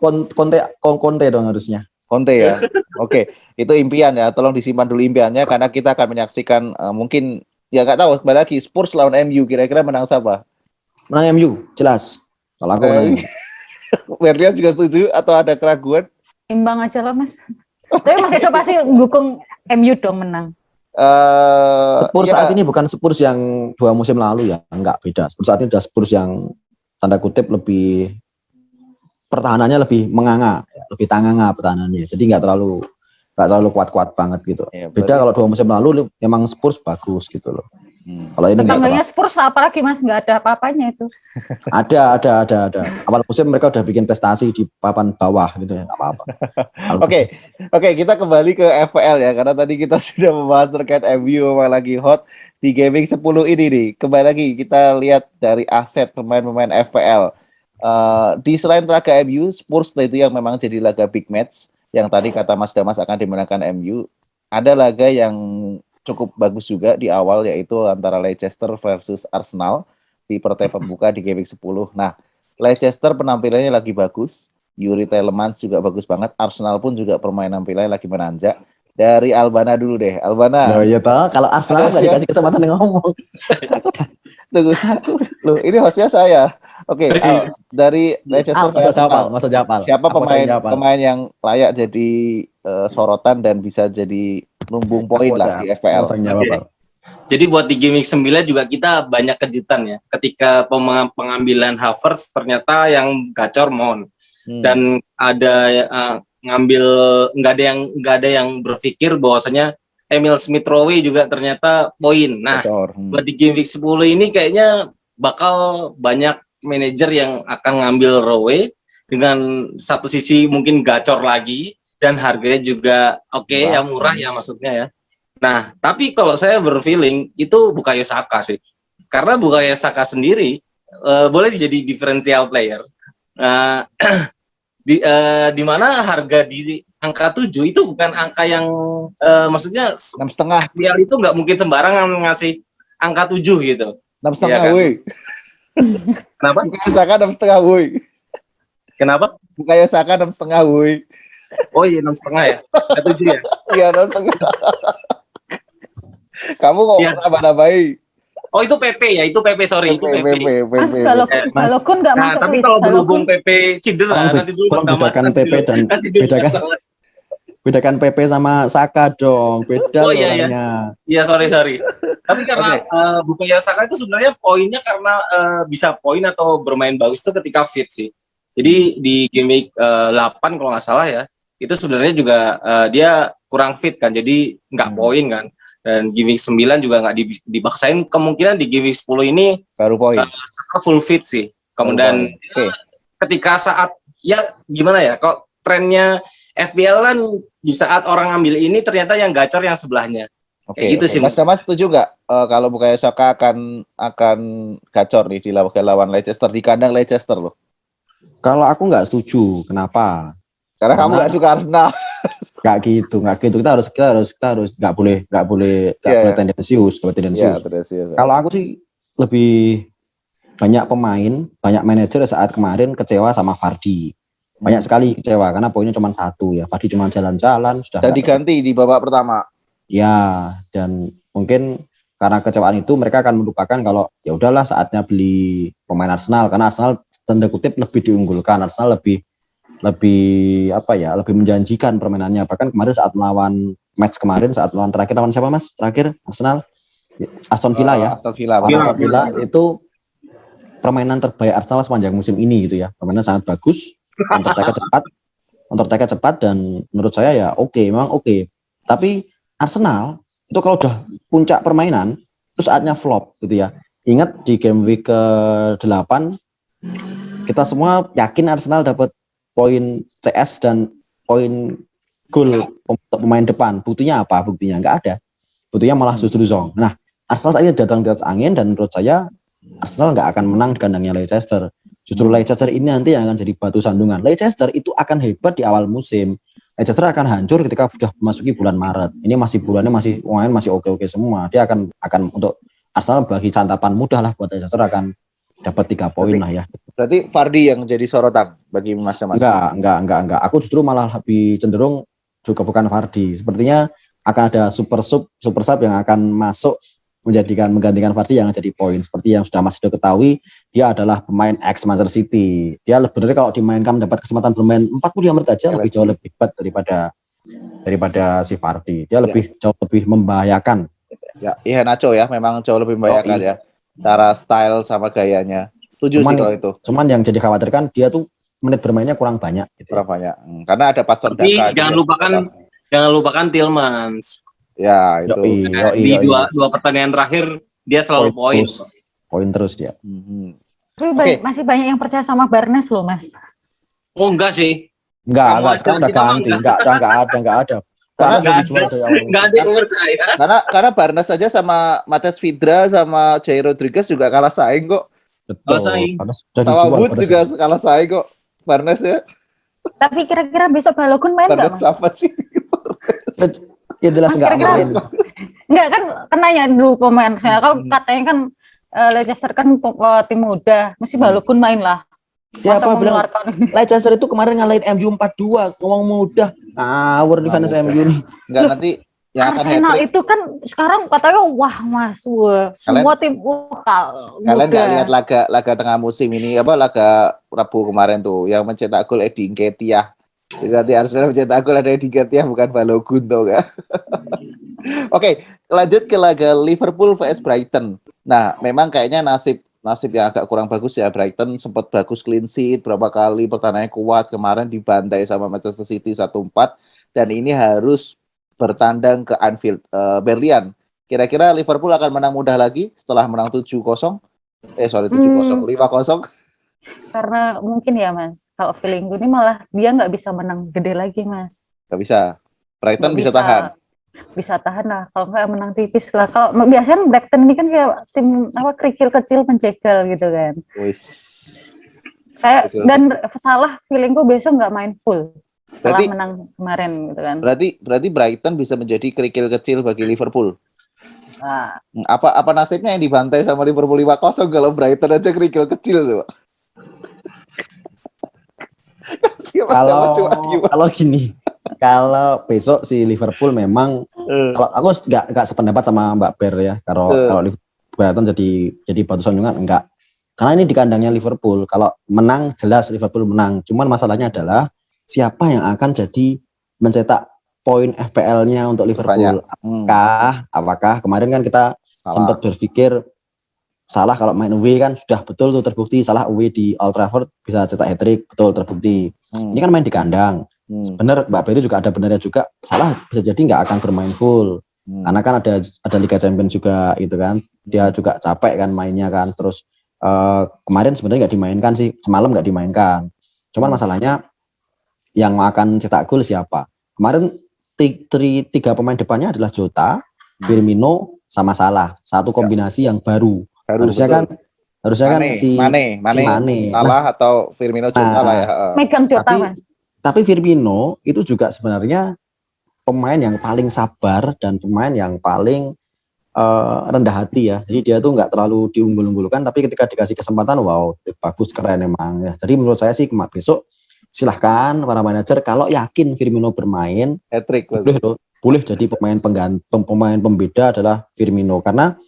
Conte dong harusnya. Conte ya. Oke. Itu impian ya. Tolong disimpan dulu impiannya karena kita akan menyaksikan mungkin ya nggak tahu kembali lagi Spurs lawan MU kira-kira menang siapa? Menang MU, jelas. Kalau aku menang. Berlian juga setuju atau ada keraguan? Imbang aja lah Mas. Tapi Mas Edo pasti dukung MU dong menang. Spurs saat ini bukan Spurs yang 2 musim lalu ya, enggak, beda. Spurs saat ini udah Spurs yang tanda kutip lebih pertahanannya lebih menganga, lebih tanganga pertahanannya. Jadi nggak terlalu kuat-kuat banget gitu. Ya, beda kalau 2 musim lalu memang Spurs bagus gitu loh. Kalau ini tetangganya Spurs apalagi Mas, nggak ada apa-apanya itu. Ada. Awal musim mereka udah bikin prestasi di papan bawah gitu ya, nggak apa-apa. Oke, kita kembali ke FPL ya, karena tadi kita sudah membahas terkait MU memang lagi hot di gaming 10 ini nih. Kembali lagi kita lihat dari aset pemain-pemain FPL. Di selain laga MU, Spurs itu yang memang jadi laga big match yang tadi kata Mas Damas akan dimenangkan MU. Ada laga yang cukup bagus juga di awal, yaitu antara Leicester versus Arsenal di partai pembuka di gaming 10. Nah, Leicester penampilannya lagi bagus, Yuri Tielemans juga bagus banget, Arsenal pun juga permainan penampilannya lagi menanjak. Dari Albana dulu deh, Albana. Iya toh, kalau Arsenal nggak dikasih kesempatan ngomong. Loh, ini hostnya saya. Oke, dari Leicester masa Japal. Siapa pemain yang layak jadi sorotan dan bisa jadi lumbung poin lah di FPL? Jadi buat di game week 9 juga kita banyak kejutan ya. Ketika pengambilan Havertz ternyata yang gacor Mount. Dan ada ngambil nggak ada yang berpikir bahwasanya Emil Smith Rowe juga ternyata poin. Nah, buat di game week 10 ini kayaknya bakal banyak manajer yang akan ngambil Rowe dengan satu sisi mungkin gacor lagi dan harganya juga yang murah ya maksudnya ya. Nah, tapi kalau saya berfeeling itu Bukayo Saka sih. Karena Bukayo Saka sendiri boleh jadi differential player. Di mana harga di angka 7 itu bukan angka yang maksudnya 6,5. FPL itu nggak mungkin sembarangan ngasih angka 7 gitu. 6,5 ya kan? woi. Kenapa? Bukayo Saka 6,5 woi. Kenapa? Bukayo Saka 6,5 woi. Oh iya 6,5 ya? 7 ya? Iya 6,5. Kamu kok nambah-nambahi? Oh itu PP ya, itu PP sorry, itu PP. Mas Balogun nggak masuk tapi list. kalau berhubung PP cedera nanti dulu tolong bedakan PP dan bedakan PP sama Saka dong, beda orangnya. Iya sorry. Tapi karena Bukayo Saka itu sebenarnya poinnya karena bisa poin atau bermain bagus itu ketika fit sih. Jadi di game week 8 kalau nggak salah ya, itu sebenarnya juga dia kurang fit kan, jadi nggak poin kan. Dan game week 9 juga nggak dibaksain, kemungkinan di game week 10 ini baru poin. Full fit sih. Kemudian ketika saat ya gimana ya, kok trennya FPL kan di saat orang ambil ini ternyata yang gacor yang sebelahnya. Kayak gitu sih. Mas setuju nggak kalau Bukayo Saka akan gacor nih di lawan Leicester, di kandang Leicester loh? Kalau aku nggak setuju, kenapa? Karena kamu nggak suka Arsenal. Nggak gitu. Kita harus nggak boleh tendensius. Kalau aku sih lebih banyak pemain, banyak manajer saat kemarin kecewa sama Vardy. Banyak sekali kecewa karena poinnya cuma 1 ya. Vardy cuma jalan-jalan sudah. Dan diganti di babak pertama. Ya, dan mungkin karena kecewaan itu mereka akan melupakan kalau ya udahlah saatnya beli pemain Arsenal, karena Arsenal tanda kutip lebih diunggulkan, Arsenal lebih menjanjikan permainannya. Bahkan kemarin saat melawan terakhir lawan siapa Mas? Terakhir Arsenal Aston Villa ya. Aston Villa itu permainan terbaik Arsenal sepanjang musim ini gitu ya. Permainan sangat bagus, counter-attack cepat dan menurut saya ya memang oke. Tapi Arsenal itu kalau udah puncak permainan itu saatnya flop gitu ya. Ingat di game week ke-8 kita semua yakin Arsenal dapat poin CS dan poin gol pemain depan. Buktinya apa? Buktinya nggak ada. Buktinya malah justru zong. Nah, Arsenal saja datang di atas angin dan menurut saya Arsenal nggak akan menang di kandangnya Leicester. Justru Leicester ini nanti yang akan jadi batu sandungan. Leicester itu akan hebat di awal musim. Leicester akan hancur ketika sudah memasuki bulan Maret. Ini bulannya masih oke semua. Dia akan untuk Arsenal bagi santapan mudah lah buat Leicester, akan dapat 3 poin lah ya. Berarti Vardy yang jadi sorotan bagi Mas. Enggak. Aku justru malah lebih cenderung juga bukan Vardy. Sepertinya akan ada super sub yang akan masuk menggantikan Vardy yang jadi poin. Seperti yang sudah Mas sudah ketahui, dia adalah pemain ex Manchester City. Dia sebenarnya kalau dimainkan mendapat kesempatan bermain 40 menit aja jauh lebih hebat daripada si Vardy. Dia jauh lebih membahayakan. Ya, iya Nacho ya, memang jauh lebih membahayakan ya. Cara style sama gayanya. Setuju sih kalau itu. Cuman yang jadi khawatirkan dia tuh menit bermainnya kurang banyak gitu. Kurang banyak. Karena ada Patson Daka. Jangan lupakan Tielemans. Ya, itu. Di dua pertandingan terakhir dia selalu poin terus dia. Tapi masih banyak yang percaya sama Barnes loh, Mas. Oh, enggak sih. Enggak, sekarang udah ganti. Enggak ada. Karena enggak ada yang percaya. Karena Barnes saja sama Matheus Vidra sama Jay Rodriguez juga kalah saing kok. Betul. Sama Wood juga kalah saing kok. Barnes ya. Tapi kira-kira besok Balogun main nggak, Mas? Apa sih? Ya jelas nggak main. Enggak kan kenanya dulu pemain. Kalau katanya kan Leicester kan tim muda, mesti Balogun main lah. Siapa bilang Leicester itu kemarin ngalahin MU 4-2, ngomong mudah. Ngawur di fans MU nih. Enggak, nanti yang Arsenal itu kan sekarang katanya Mas, semua tim kalian nggak lihat laga tengah musim ini, laga Rabu kemarin tuh yang mencetak gol Eddie Nketiah. Berarti Arsenal mencetak gol ada Eddie Nketiah bukan Balogun tuh kan. Oke, lanjut ke laga Liverpool vs Brighton. Nah, memang kayaknya nasib yang agak kurang bagus ya. Brighton sempat bagus clean sheet berapa kali, pertahanannya kuat, kemarin dibantai sama Manchester City 1-4 dan ini harus bertandang ke Anfield. Berlian, kira-kira Liverpool akan menang mudah lagi setelah menang 7-0? 7-0, 5-0. Karena mungkin ya Mas, kalau feeling gue ini malah dia nggak bisa menang gede lagi Mas. Gak bisa. Brighton Nggak bisa tahan. Bisa tahan lah, kalau nggak menang tipis lah. Kalau biasanya Brighton ini kan kayak tim kerikil kecil pencegal gitu kan. Wih. Kayak Betul. dan salah feelingku besok nggak main full setelah Berarti- menang kemarin gitu kan. Berarti Brighton bisa menjadi kerikil kecil bagi Liverpool. Nah, Apa nasibnya yang dibantai sama Liverpool 5-0 kalau Brighton aja kerikil kecil tuh, Pak? Kalau gini, kalau besok si Liverpool memang kalau aku nggak sependapat sama Mbak Ber ya. Kalau Brighton jadi batu sandungan enggak. Karena ini di kandangnya Liverpool. Kalau menang jelas Liverpool menang. Cuman masalahnya adalah siapa yang akan jadi mencetak poin FPL-nya untuk Liverpool. Apakah kemarin kan kita sempat berpikir Salah kalau main away kan sudah betul tuh terbukti. Salah away di Old Trafford bisa cetak hat-trick, betul terbukti. Ini kan main di kandang. Bener, Mbak Beri juga ada benarnya juga. Salah bisa jadi nggak akan bermain full. Karena kan ada Liga Champions juga gitu kan. Dia juga capek kan mainnya kan. Terus kemarin sebenarnya nggak dimainkan sih. Semalam nggak dimainkan. Cuman masalahnya yang akan cetak gol siapa? Kemarin tiga pemain depannya adalah Jota, Firmino, sama Salah. Satu kombinasi yang baru. Harusnya kan si Mane Salah atau Firmino Jota lah ya. Megang Jota Mas. Tapi Firmino itu juga sebenarnya pemain yang paling sabar dan pemain yang paling rendah hati ya. Jadi dia tuh nggak terlalu diunggul-unggulkan, tapi ketika dikasih kesempatan, wow, bagus, keren emang ya. Jadi menurut saya sih besok silahkan para manajer kalau yakin Firmino bermain, hat-trick boleh jadi pemain pembeda adalah Firmino, karena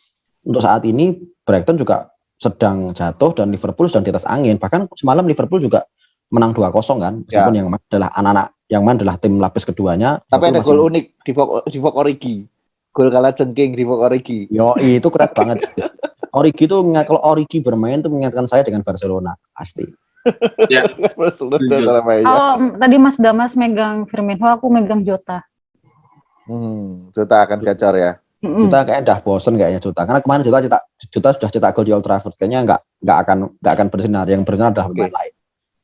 untuk saat ini Brighton juga sedang jatuh dan Liverpool sedang di atas angin. Bahkan semalam Liverpool juga menang 2-0 kan, meskipun yang main adalah anak-anak, yang main adalah tim lapis keduanya. Tapi ada gol unik di Vogue Origi. Gol kalah cengking di Vogue Origi. Yo, itu keren banget. Origi tuh, kalau Origi bermain tuh mengingatkan saya dengan Barcelona, pasti. Ya. Kalau tadi Mas Damas megang Firmino, aku megang Jota. Jota akan gacor ya. Jota kayaknya udah bosen kayaknya Jota, karena kemarin Jota sudah cetak gol di Old Trafford, kayaknya nggak akan bersinar. Yang bersinar adalah pemain lain.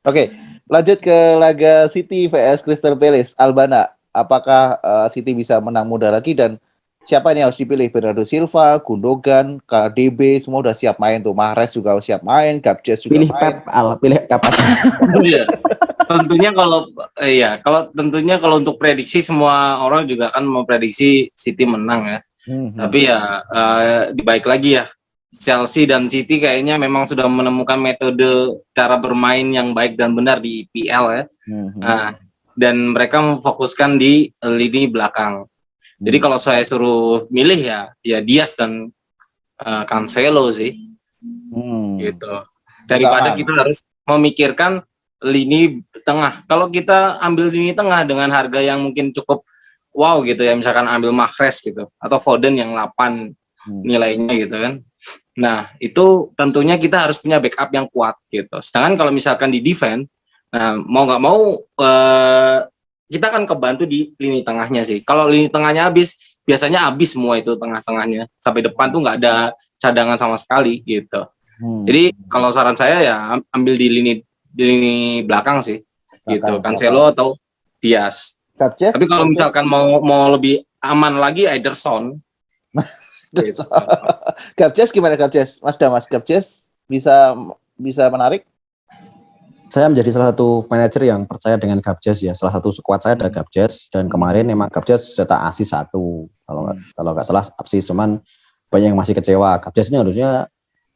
Oke, lanjut ke laga City vs Crystal Palace. Albana, apakah City bisa menang mudah lagi dan siapa yang harus dipilih? Bernardo Silva, Gundogan, KDB semua udah siap main tuh. Mahrez juga siap main, Gabjes juga pilih main. Pilih Pep aja. Iya. Tentunya kalau untuk prediksi, semua orang juga kan memprediksi City menang ya. Tapi ya dibalik lagi ya, Chelsea dan City kayaknya memang sudah menemukan metode cara bermain yang baik dan benar di IPL ya. Dan mereka memfokuskan di lini belakang. Jadi kalau saya suruh milih ya Diaz dan Cancelo sih. Gitu. Daripada kita harus memikirkan lini tengah. Kalau kita ambil lini tengah dengan harga yang mungkin cukup wow gitu ya, misalkan ambil Mahrez gitu atau Foden yang 8 nilainya gitu kan. Nah, itu tentunya kita harus punya backup yang kuat gitu. Sedangkan kalau misalkan di defense, nah mau nggak mau kita akan kebantu di lini tengahnya sih. Kalau lini tengahnya biasanya habis semua itu tengah-tengahnya. Sampai depan tuh nggak ada cadangan sama sekali gitu. Jadi kalau saran saya ya ambil di lini belakang sih. Gitu, Cancelo atau Diaz. Gabjes, tapi kalau misalkan mau lebih aman lagi, Ederson. Gitu. Gabjes gimana Gabjes? Mas Damas, Gabjes bisa menarik? Saya menjadi salah satu manajer yang percaya dengan Gabjes ya. Salah satu squad saya ada Gabjes, dan kemarin memang Gabjes cetak asis 1. Kalau nggak salah asis, cuman banyak yang masih kecewa. Gabjes ini harusnya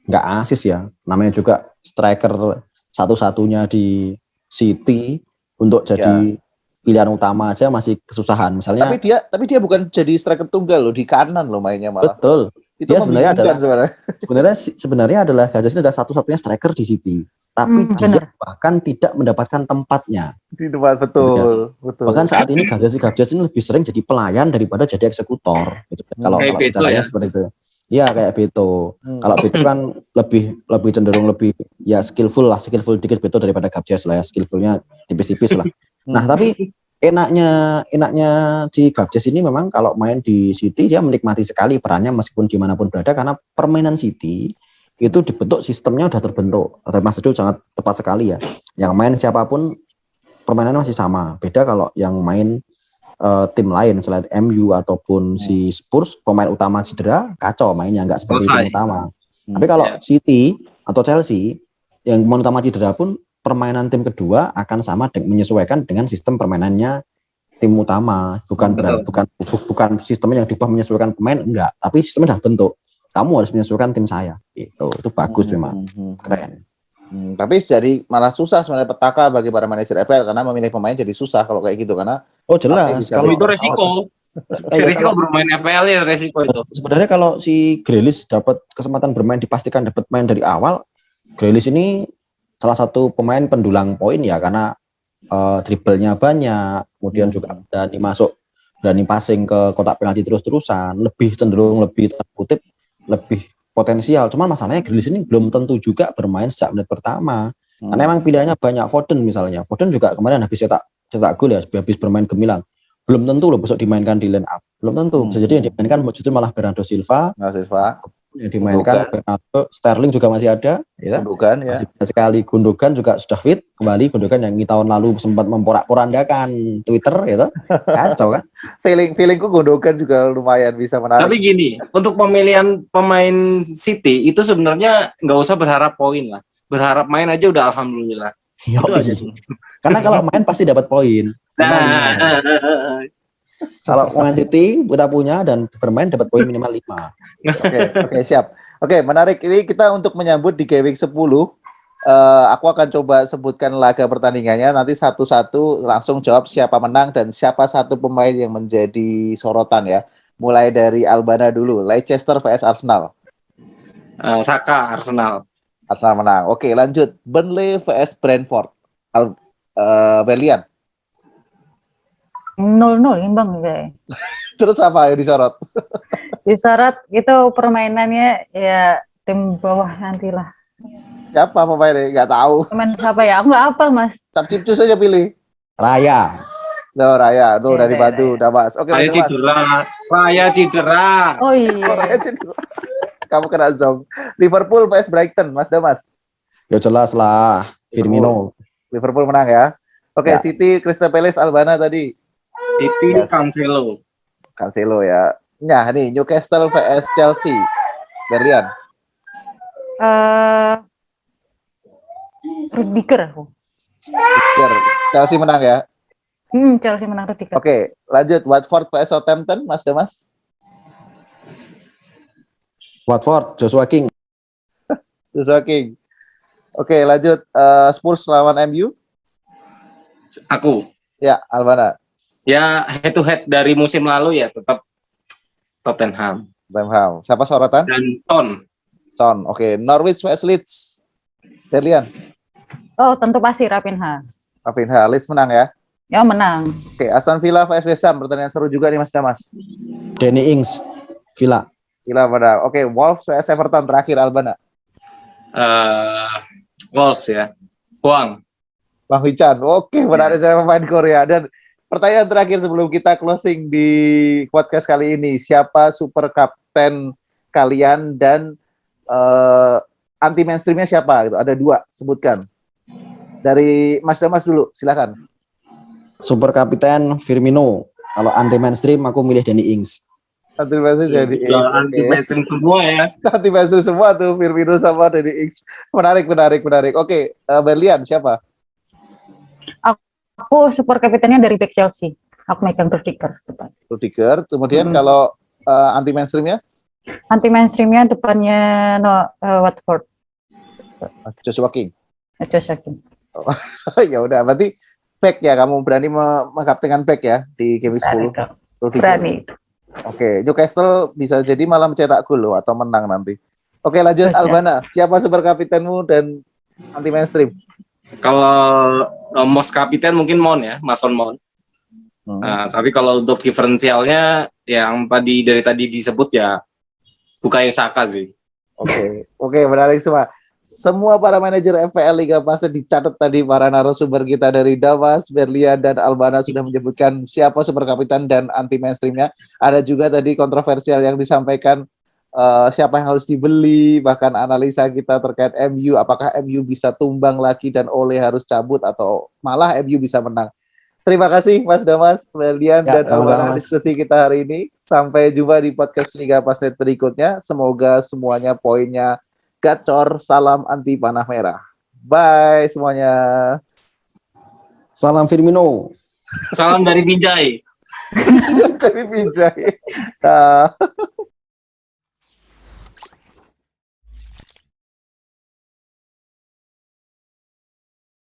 nggak asis ya. Namanya juga striker satu-satunya di City, untuk jadi pilihan utama aja masih kesusahan. Misalnya, tapi dia bukan jadi striker tunggal loh, di kanan loh mainnya malah. Betul. Itu dia sebenarnya adalah Gabjes ini adalah satu-satunya striker di City. tapi dia benar. bahkan tidak mendapatkan tempatnya. Di tempat betul. Bahkan saat ini Gabjes ini lebih sering jadi pelayan daripada jadi eksekutor. Gitu. Kalau Kayak Beto caranya ya? seperti itu. Iya kayak Beto. Kalau Beto kan lebih cenderung lebih ya skillful dikit Beto daripada Gabjes lah ya, skillfulnya tipis-tipis lah. Nah tapi enaknya si Gabjes ini memang kalau main di City dia menikmati sekali perannya meskipun dimanapun berada karena permainan City itu dibentuk sistemnya udah terbentuk. Mas Teduh sangat tepat sekali ya. Yang main siapapun permainannya masih sama. Beda kalau yang main tim lain selain MU ataupun si Spurs, pemain utama cedera, kacau mainnya nggak seperti tim utama. Tapi kalau City atau Chelsea yang pemain utama cedera pun permainan tim kedua akan sama menyesuaikan dengan sistem permainannya tim utama. Bukan sistemnya yang diubah menyesuaikan pemain, enggak. Tapi sistemnya sudah bentuk. Kamu harus menyesuaikan tim saya. Itu bagus memang. Keren. Tapi jadi malah susah sebenarnya petaka bagi para manajer FPL karena memilih pemain jadi susah kalau kayak gitu karena jelas kalau itu resiko. Risiko bermain FPL ya resiko itu. Sebenarnya kalau si Grealish dapat kesempatan bermain dipastikan dapat main dari awal, Grealish ini salah satu pemain pendulang poin ya karena dribblenya banyak, kemudian juga berani passing ke kotak penalti terus-terusan, lebih cenderung lebih terkutip lebih potensial. Cuman masalahnya Grealish ini belum tentu juga bermain sejak menit pertama. Karena emang pilihannya banyak. Foden misalnya. Foden juga kemarin habis cetak gol ya, habis bermain ke Milan. Belum tentu loh besok dimainkan di line up. Belum tentu. Bisa jadi yang dimainkan justru malah Bernardo Silva. Yang dimainkan Bernardo, Sterling juga masih ada, ya. Gundogan ya. Masih sekali Gundogan juga sudah fit kembali. Gundogan yang tahun lalu sempat memporak-porandakan Twitter, gitu. Kacau kan? Feelingku Gundogan juga lumayan bisa menarik. Tapi gini, untuk pemilihan pemain City itu sebenarnya nggak usah berharap poin lah. Berharap main aja udah alhamdulillah. Itu aja. Karena kalau main pasti dapat poin. Kalau pemain City kita punya dan bermain dapat poin minimal 5. Oke, siap. Oke, menarik. Ini kita untuk menyambut di Game Week 10. Aku akan coba sebutkan laga pertandingannya. Nanti satu-satu langsung jawab siapa menang dan siapa satu pemain yang menjadi sorotan ya. Mulai dari Albana dulu. Leicester vs Arsenal. Saka Arsenal. Arsenal menang. Oke, lanjut. Burnley vs Brentford. Berlian. 0-0 imbang guys. Terus apa yang disorot? Disorot itu permainannya ya tim bawah nantilah. Siapa pemainnya? Nggak tahu. Pemain siapa ya? Aku nggak hafal mas. Capcipcus aja pilih. Raya. Raya. Tuh dari Batu. Udah mas. Oke. Raya cedera. Oh iya. Raya cedera. Kamu kena zong. Liverpool vs Brighton, Mas Damas. Ya jelas lah. Firmino. Liverpool menang ya. Oke, Ya. City, Crystal Palace, Albana tadi. City Cancelo ya. Nah, nih Newcastle vs Chelsea. Berlian. Rudiger aku. Chelsea menang ya. Chelsea menang Rudiger. Oke, lanjut Watford vs Southampton, Mas Damas. Watford, Joshua King. Oke, lanjut Spurs lawan MU. Aku. Ya, Albana. Ya head to head dari musim lalu ya tetap Tottenham. Siapa sorotan? Dan Son. Oke, Norwich vs Leeds. Berlian. Oh, tentu pasti Raphinha. Leeds menang ya. Ya menang. Oke, Aston Villa vs West Ham. Pertandingan seru juga nih Mas Damas. Danny Ings, Villa. Menang. Oke, Wolves vs Everton terakhir Albana. Wolves ya. Bang Hichan. Oke, menarik saya pemain Korea. Dan pertanyaan terakhir sebelum kita closing di podcast kali ini, siapa super kapten kalian dan anti mainstreamnya siapa? Gitu. Ada 2, sebutkan. Dari Mas Damas dulu, silakan. Super kapten Firmino. Kalau anti mainstream aku milih Danny Ings. Anti mainstream jadi anti mainstream semua ya. Anti mainstream semua tuh Firmino sama Danny Ings. Menarik. Oke, Berlian siapa? Aku super kaptennya dari back Chelsea. Aku megang Rudiger. Kemudian kalau anti mainstreamnya? Anti mainstreamnya depannya Watford. Joshua King. Oh. Ya udah, berarti back ya, kamu berani mengkaptenkan back ya di game 10. Berani. Oke, Newcastle bisa jadi malah mencetak gol loh atau menang nanti. Oke, lanjut Albana. Siapa super kaptenmu dan anti mainstream. Kalau most kapiten mungkin Mon ya, Mason Mon. Nah, tapi kalau untuk diferensialnya yang dari tadi disebut ya Bukayo Saka sih. Oke, menarik semua. Semua para manajer FPL Liga Basket dicatat tadi, para narasumber kita dari Damas, Berlian, dan Albana sudah menyebutkan siapa super kapitan dan anti mainstreamnya. Ada juga tadi kontroversial yang disampaikan, siapa yang harus dibeli, bahkan analisa kita terkait MU, apakah MU bisa tumbang lagi dan Ole harus cabut atau malah MU bisa menang. Terima kasih Mas Damas, Berlian, Ya, dan sama-sama, Albana Mas. diskusi kita hari ini. Sampai jumpa di podcast Liga Basket berikutnya. Semoga semuanya poinnya gacor. Salam anti panah merah. Bye semuanya. Salam Firmino. Salam dari Binjai. Dari Vijay.